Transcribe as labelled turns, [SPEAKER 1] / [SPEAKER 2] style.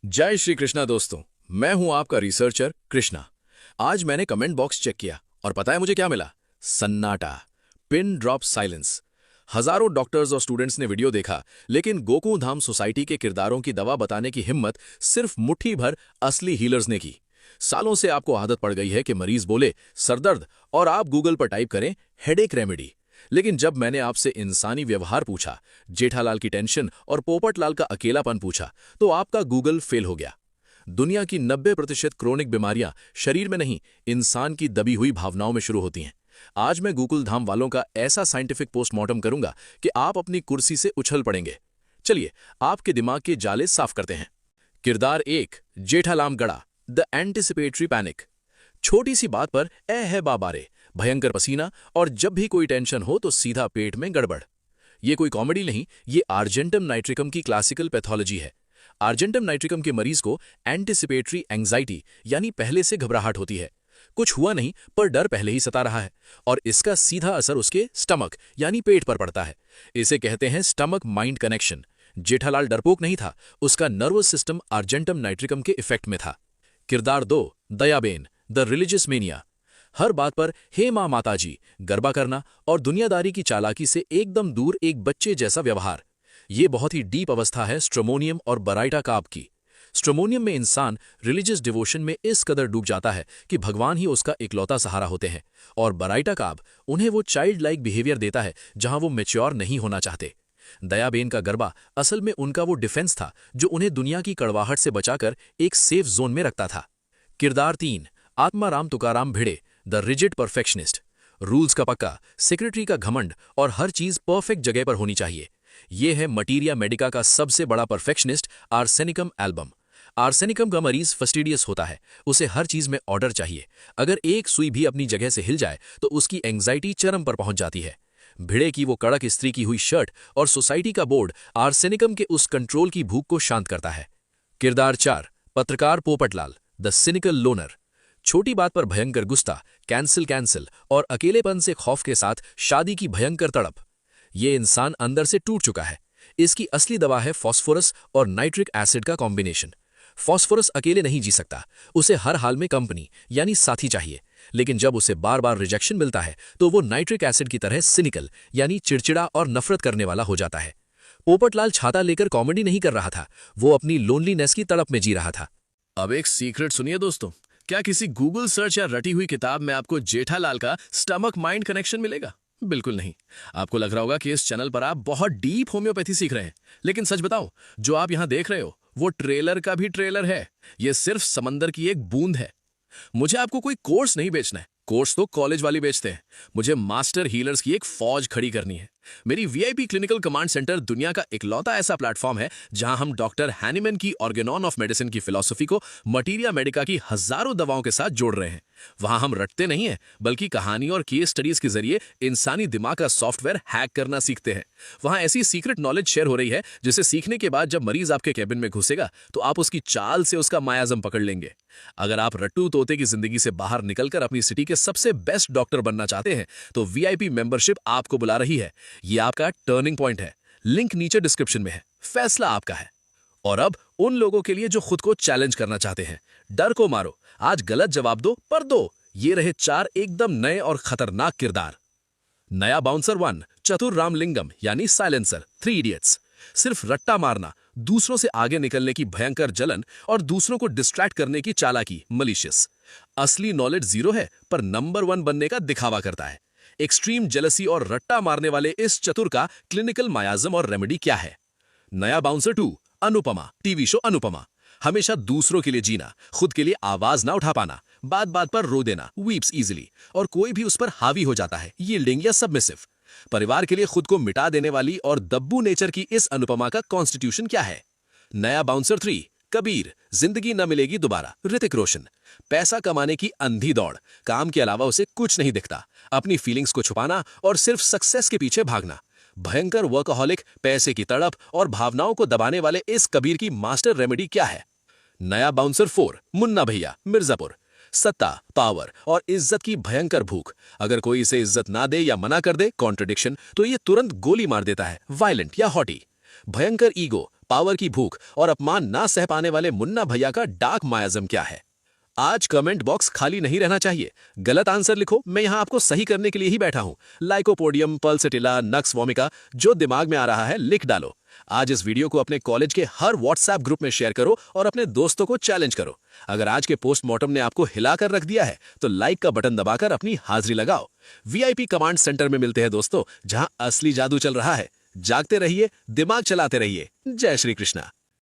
[SPEAKER 1] जय श्री कृष्णा दोस्तों। मैं हूं आपका रिसर्चर कृष्णा। आज मैंने कमेंट बॉक्स चेक किया और पता है मुझे क्या मिला? सन्नाटा, पिन ड्रॉप साइलेंस। हजारों डॉक्टर्स और स्टूडेंट्स ने वीडियो देखा, लेकिन गोकुधाम सोसाइटी के किरदारों की दवा बताने की हिम्मत सिर्फ मुट्ठी भर असली हीलर्स ने की। सालों से आपको आदत पड़ गई है कि मरीज बोले सरदर्द और आप गूगल पर टाइप करें हेडेक रेमेडी। लेकिन जब मैंने आपसे इंसानी व्यवहार पूछा, जेठालाल की टेंशन और पोपटलाल का अकेलापन पूछा, तो आपका गूगल फेल हो गया। दुनिया की 90% क्रोनिक बीमारियां शरीर में नहीं, इंसान की दबी हुई भावनाओं में शुरू होती हैं। आज मैं गोकुलधाम वालों का ऐसा साइंटिफिक पोस्टमार्टम करूंगा कि आप अपनी कुर्सी से उछल पड़ेंगे। चलिए आपके दिमाग के जाले साफ करते हैं। किरदार 1, जेठालाल गड़ा, द एंटिसिपेटरी पैनिक। छोटी सी बात पर ए है बाबारे, भयंकर पसीना, और जब भी कोई टेंशन हो तो सीधा पेट में गड़बड़। ये कोई कॉमेडी नहीं, ये आर्जेंटम नाइट्रिकम की क्लासिकल पैथोलॉजी है। आर्जेंटम नाइट्रिकम के मरीज को एंटिसिपेटरी एंजाइटी यानी पहले से घबराहट होती है। कुछ हुआ नहीं पर डर पहले ही सता रहा है, और इसका सीधा असर उसके स्टमक यानी पेट पर पड़ता है। इसे कहते हैं स्टमक माइंड कनेक्शन। जेठालाल डरपोक नहीं था, उसका नर्वस सिस्टम आर्जेंटम नाइट्रिकम के इफेक्ट में था। किरदार 2, दयाबेन, द रिलीजियस मेनिया। हर बात पर हे माँ माताजी, गरबा करना और दुनियादारी की चालाकी से एकदम दूर एक बच्चे जैसा व्यवहार। ये बहुत ही डीप अवस्था है स्ट्रोमोनियम और बराइटा काब की। स्ट्रोमोनियम में इंसान रिलीजियस डिवोशन में इस कदर डूब जाता है कि भगवान ही उसका इकलौता सहारा होते हैं, और बराइटा काब उन्हें वो चाइल्ड लाइक बिहेवियर देता है जहां वो मैच्योर नहीं होना चाहते। दयाबेन का गरबा असल में उनका वो डिफेंस था जो उन्हें दुनिया की कड़वाहट से बचाकर एक सेफ जोन में रखता था। किरदार 3, आत्माराम तुकाराम भिड़े, द रिजिड परफेक्शनिस्ट। रूल्स का पक्का, सेक्रेटरी का घमंड और हर चीज परफेक्ट जगह पर होनी चाहिए। यह है मटीरिया मेडिका का सबसे बड़ा परफेक्शनिस्ट, आर्सेनिकम एल्बम। आर्सेनिकम का मरीज फस्टिडियस होता है, उसे हर चीज में ऑर्डर चाहिए। अगर एक सुई भी अपनी जगह से हिल जाए तो उसकी एंग्जाइटी चरम पर पहुंच जाती है। भिड़े की वो कड़क इस्त्री की हुई शर्ट और सोसाइटी का बोर्ड आर्सेनिकम के उस कंट्रोल की भूख को शांत करता है। किरदार 4, पत्रकार पोपटलाल, द सिनिकल लोनर। छोटी बात पर भयंकर गुस्सा, कैंसिल और अकेलेपन से खौफ के साथ शादी की भयंकर तड़प। ये इंसान अंदर से टूट चुका है। इसकी असली दवा है फास्फोरस और नाइट्रिक एसिड का कॉम्बिनेशन। फास्फोरस अकेले नहीं जी सकता, उसे हर हाल में कंपनी यानी साथी चाहिए। लेकिन जब उसे बार बार रिजेक्शन मिलता है तो वो नाइट्रिक एसिड की तरह सिनिकल यानी चिड़चिड़ा और नफरत करने वाला हो जाता है। पोपटलाल छाता लेकर कॉमेडी नहीं कर रहा था, वो अपनी लोनलीनेस की तड़प में जी रहा था। अब एक सीक्रेट सुनिए दोस्तों, क्या किसी गूगल सर्च या रटी हुई किताब में आपको जेठालाल का स्टमक माइंड कनेक्शन मिलेगा? बिल्कुल नहीं। आपको लग रहा होगा कि इस चैनल पर आप बहुत डीप होम्योपैथी सीख रहे हैं, लेकिन सच बताओ, जो आप यहां देख रहे हो वो ट्रेलर का भी ट्रेलर है। ये सिर्फ समंदर की एक बूंद है। मुझे आपको कोई कोर्स नहीं बेचना है, कोर्स तो कॉलेज वाले बेचते हैं। मुझे मास्टर हीलर्स की एक फौज खड़ी करनी है। मेरी वीआईपी क्लिनिकल कमांड सेंटर दुनिया का इकलौता ऐसा प्लेटफॉर्म है जहां हम डॉक्टर हैनीमैन की ऑर्गेनॉन ऑफ मेडिसिन की फिलॉसफी को मटीरिया मेडिका की हजारों दवाओं के साथ जोड़ रहे हैं। वहां हम रटते नहीं हैं, बल्कि कहानी और केस स्टडीज के जरिए इंसानी दिमाग का सॉफ्टवेयर हैक करना सीखते हैं। वहां ऐसी सीक्रेट नॉलेज शेयर हो रही है जिसे सीखने के बाद जब मरीज आपके कैबिन में घुसेगा तो आप उसकी चाल से उसका मायाजम पकड़ लेंगे। अगर आप रट्टू तोते की जिंदगी से बाहर निकलकर अपनी सिटी के सबसे बेस्ट डॉक्टर बनना चाहते हैं तो वीआईपी मेंबरशिप आपको बुला रही है। ये आपका टर्निंग पॉइंट है। लिंक नीचे डिस्क्रिप्शन में है, फैसला आपका है। और अब उन लोगों के लिए जो खुद को चैलेंज करना चाहते हैं, डर को मारो, आज गलत जवाब दो पर दो। ये रहे 4 एकदम नए और खतरनाक किरदार। नया बाउंसर 1, चतुर रामलिंगम यानी साइलेंसर, 3 इडियट्स। सिर्फ रट्टा मारना, दूसरों से आगे निकलने की भयंकर जलन और दूसरों को डिस्ट्रैक्ट करने की चालाकी, मलिशियस। असली नॉलेज 0 है पर नंबर 1 बनने का दिखावा करता है। एक्सट्रीम जेलसी और रट्टा मारने वाले इस चतुर का क्लिनिकल मायाजम और रेमेडी क्या है? नया bouncer 2, Anupama, TV show Anupama. हमेशा दूसरों के लिए जीना, खुद के लिए आवाज ना उठा पाना, बात बात पर रो देना, वीप्स इजिली, और कोई भी उस पर हावी हो जाता है, यील्डिंग या सबमिसिव। परिवार के लिए खुद को मिटा देने वाली और दब्बू नेचर की इस अनुपमा का कॉन्स्टिट्यूशन क्या है? नया बाउंसर 3, कबीर, जिंदगी न मिलेगी दोबारा, ऋतिक रोशन। पैसा कमाने की अंधी दौड़, काम के अलावा उसे कुछ नहीं दिखता, अपनी फीलिंग्स को छुपाना और सिर्फ सक्सेस के पीछे भागना। भयंकर वर्कaholic, पैसे की तड़प और भावनाओं को दबाने वाले इस कबीर की मास्टर रेमेडी क्या है? नया बाउंसर 4, मुन्ना भैया, मिर्जापुर। सत्ता, पावर और इज्जत की भयंकर भूख। अगर कोई इसे इज्जत ना दे या मना कर दे, कॉन्ट्रडिक्शन, तो ये तुरंत गोली मार देता है, वायलेंट या हॉटी। भयंकर ईगो, पावर की भूख और अपमान ना सह पाने वाले मुन्ना भैया का डार्क मायाज़म क्या है? आज कमेंट बॉक्स खाली नहीं रहना चाहिए। गलत आंसर लिखो, मैं यहां आपको सही करने के लिए ही बैठा हूं। लाइकोपोडियम, पल्सेटिला, नक्स वोमिका, जो दिमाग में आ रहा है लिख डालो। आज इस वीडियो को अपने कॉलेज के हर व्हाट्सएप ग्रुप में शेयर करो और अपने दोस्तों को चैलेंज करो। अगर आज के पोस्टमार्टम ने आपको हिलाकर रख दिया है तो लाइक का बटन दबाकर अपनी हाजिरी लगाओ। वीआईपी कमांड सेंटर में मिलते हैं दोस्तों, जहां असली जादू चल रहा है। जागते रहिए, दिमाग चलाते रहिए। जय श्री कृष्णा।